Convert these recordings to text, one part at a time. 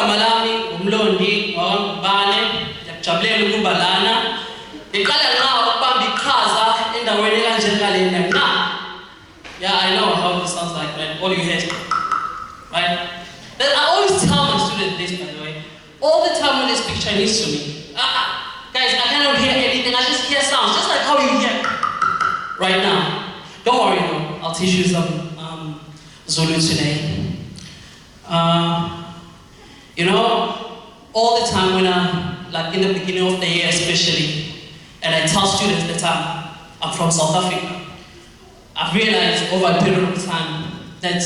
igama lami Mlondi Ngubani ngiyakujabulela ukuba lana ngiqala nqa ukubamba iqhaza endaweni kanjengalena nqa. Yeah, I know how this sounds like, right? All you hear, right? Then I always tell my students this, by the way. All the time when they speak Chinese to me, guys, I cannot hear anything. I just hear sounds, just like how you hear right now. Don't worry, though. I'll teach you some Zulu today. You know, all the time when like in the beginning of the year especially, and I tell students that I'm from South Africa, I've realized over a period of time that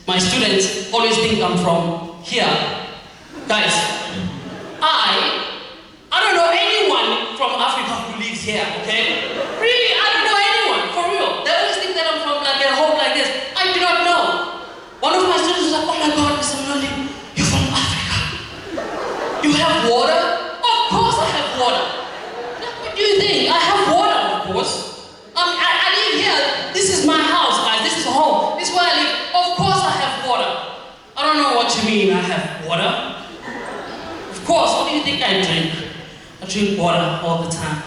my students always think I'm from here. Guys, I don't know anyone from Africa who lives here, okay? Really, I don't know anyone, for real. They always think that I'm from like a home like this. I do not know. One of my students was like, oh my God, Mr. Mlondi, you're from Africa. You have water? Of course I have water. What do you think? I have water, of course. I live here. This is my house, guys. This is home. This is where I live. Of course I have water. I don't know what you mean I have water. Of course, what do you think I drink? I drink water all the time.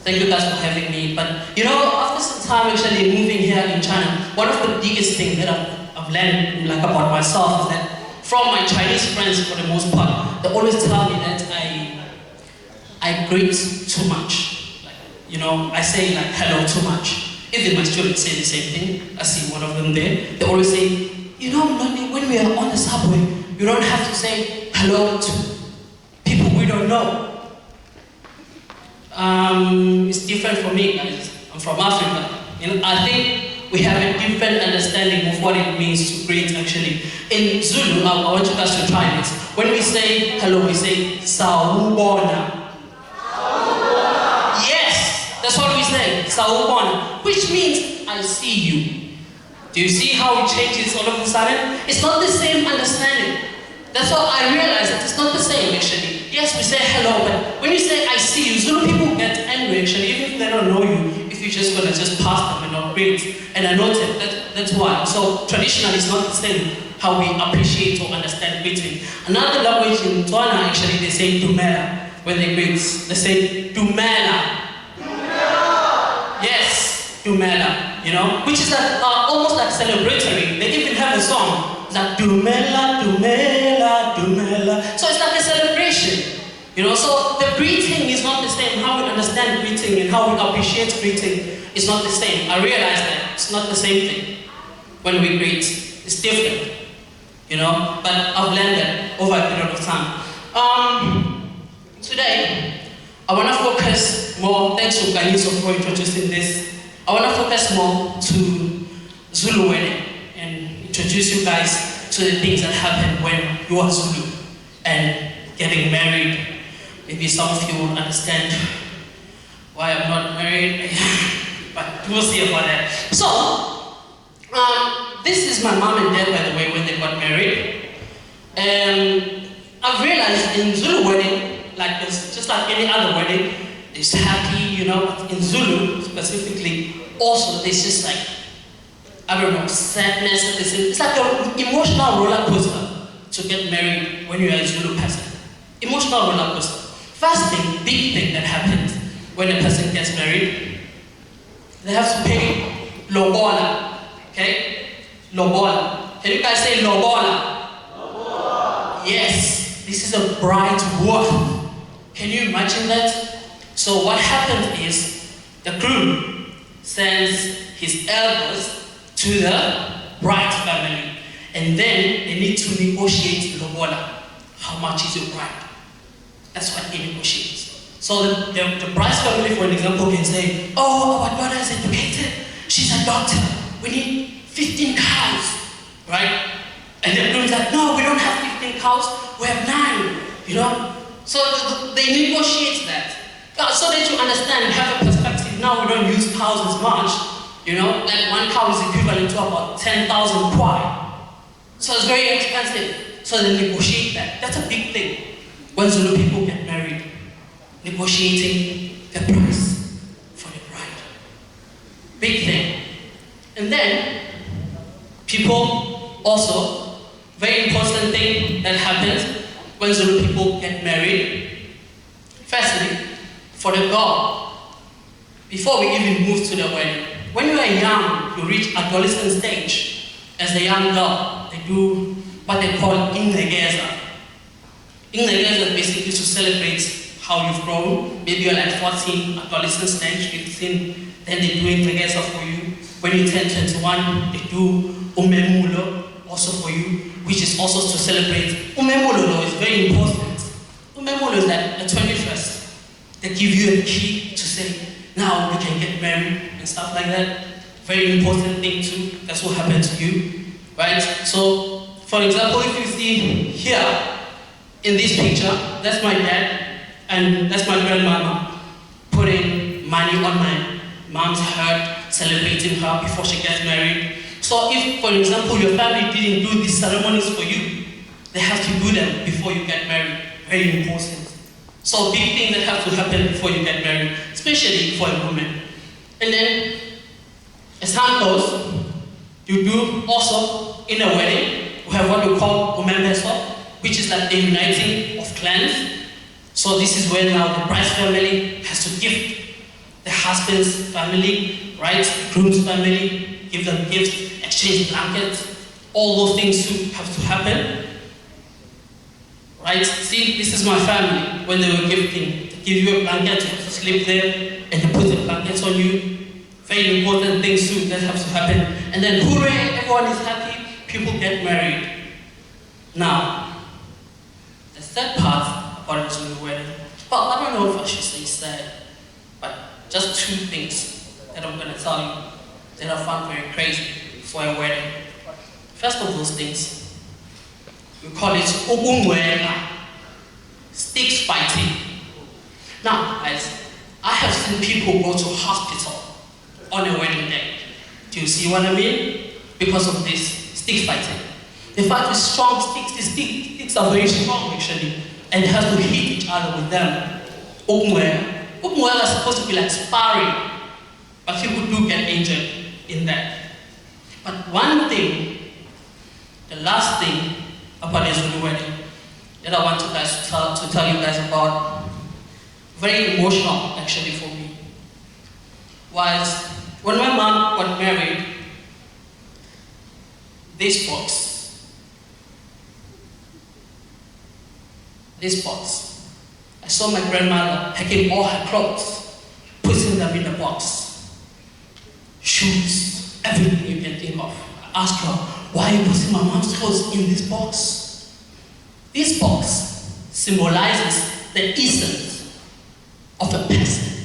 Thank you guys for having me. But you know, after some time actually moving here in China, one of the biggest things that I've learned like about myself is that from my Chinese friends, for the most part, they always tell me that I greet too much. Like, you know, I say like hello too much. Even my students say the same thing. I see one of them there. They always say, you know, Mlondi, when we are on the subway, you don't have to say hello to people we don't know. It's different for me, guys. I'm from Africa. You know, I think we have a different understanding of what it means to greet actually. In Zulu, I want you guys to try this. When we say hello, we say sawubona. Yes, that's what we say, sawubona, which means I see you. Do you see how it changes all of a sudden? It's not the same understanding. That's why I realized that it's not the same actually. Yes, we say hello, but when you say I see you, Zulu people get angry actually, even if they don't know you, if you're just gonna just pass them and not greet. And I noted that's why. So traditionally it's not the same how we appreciate or understand greeting. Another language in Tswana actually they say dumela when they greet. They say dumela. Yes, dumela, you know, which is almost like celebratory. They even have a song. It's like dumela, dumela, dumela. So it's like a celebration, you know. So the greeting is not the same. How we understand greeting and how we appreciate greeting is not the same. I realize that it's not the same thing when we greet. It's different, you know. But I've learned that over a period of time. Today, I want to focus more. Thanks to Ngubani for introducing this. I want to focus more to Zulu wedding and introduce you guys to the things that happen when you are Zulu and getting married. Maybe some of you will understand why I'm not married, but we'll see about that. So, this is my mom and dad, by the way, when they got married. And I've realized in Zulu wedding, like this, just like any other wedding, there's happy, you know, in Zulu specifically, also there's just like, I don't know, sadness. It's like an emotional roller coaster to get married when you're a Zulu person. Emotional roller coaster. First thing, big thing that happens when a person gets married, they have to pay lobola. Okay? Lobola. Can you guys say lobola? Lobola. Yes, this is a bride's worth. Can you imagine that? So what happens is the groom sends his elders to the bride's family, and then they need to negotiate lobola. How much is your bride? That's what they negotiate. So the bride's family, for example, can say, oh, our daughter is educated, she's a doctor, we need 15 cows, right? And the groom's like, no, we don't have 15 cows, we have 9, you know? So they negotiate that. So that you understand, have a perspective, now we don't use cows as much, you know, like 1 cow is equivalent to about 10,000 kwai. So it's very expensive. So they negotiate that. That's a big thing when Zulu people get married. Negotiating the price for the bride. Big thing. And then, people also, very important thing that happens, when Zulu people get married. Firstly, for the girl, before we even move to the wedding, when you are young, you reach adolescent stage. As a young girl, they do what they call ingegeza. Ingegeza is basically to celebrate how you've grown. Maybe you're like 14, adolescent stage, 15, then they do ingegeza for you. When you turn 21, they do umemulo also for you, which is also to celebrate. Umemulo is very important. Umemulo is like the 21st. They give you a key to say, now you can get married and stuff like that. Very important thing too. That's what happened to you, right? So, for example, if you see here in this picture, that's my dad and that's my grandmama putting money on my mom's head, celebrating her before she gets married. So if, for example, your family didn't do these ceremonies for you, they have to do them before you get married. Very important. So big things that have to happen before you get married, especially for a woman. And then, as time goes, you do also, in a wedding, we have what we call umembeso, which is like the uniting of clans. So this is where now the bride's family has to gift the husband's family, right? The groom's family, give them gifts, exchange blankets. All those things too have to happen. Right? See, this is my family. When they were gifting, they give you a blanket, you have to sleep there, and they put the blankets on you. Very important things too that have to happen. And then hooray, everyone is happy, people get married. Now, the third part about a Zulu wedding, well, I don't know if I should say sad, but just two things that I'm going to tell you that I found very crazy for a wedding. First of those things, we call it ukungwela, sticks fighting. Now, guys, I have seen people go to hospital on a wedding day. Do you see what I mean? Because of this stick fighting. They fight with strong sticks. The sticks are very strong actually, and they have to hit each other with them. Ukungwela. Ukungwela is supposed to be like sparring, but people do get injured in that. But one thing, the last thing about the Zulu wedding that I want to tell you guys about, very emotional actually for me, was when my mom got married, this box, I saw my grandmother packing all her clothes, putting them in the box, shoes, everything you can think of. I asked her, why are you putting my mom's clothes in this box? This box symbolizes the essence of a person,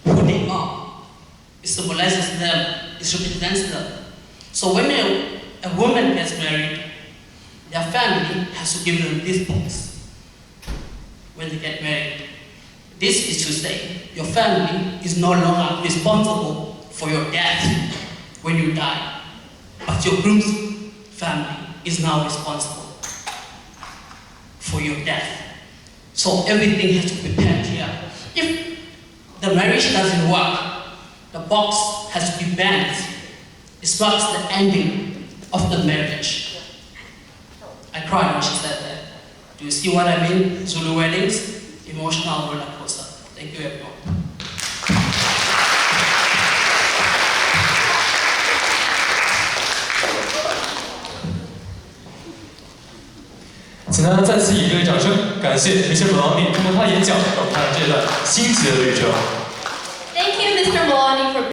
who they are. It symbolizes them, it represents them. So when a woman gets married, their family has to give them this box when they get married. This is to say, your family is no longer responsible for your death when you die. But your groom's family is now responsible for your death. So everything has to be prepared here. If the marriage doesn't work, the box has to be banned. It marks the ending of the marriage. I cried when she said that. Do you see what I mean? Zulu weddings, emotional roller coaster. Thank you, everyone. 请大家再次以热烈掌声感谢 Mr. Mlondi 通过他的演讲，让我们开始这段新奇的旅程。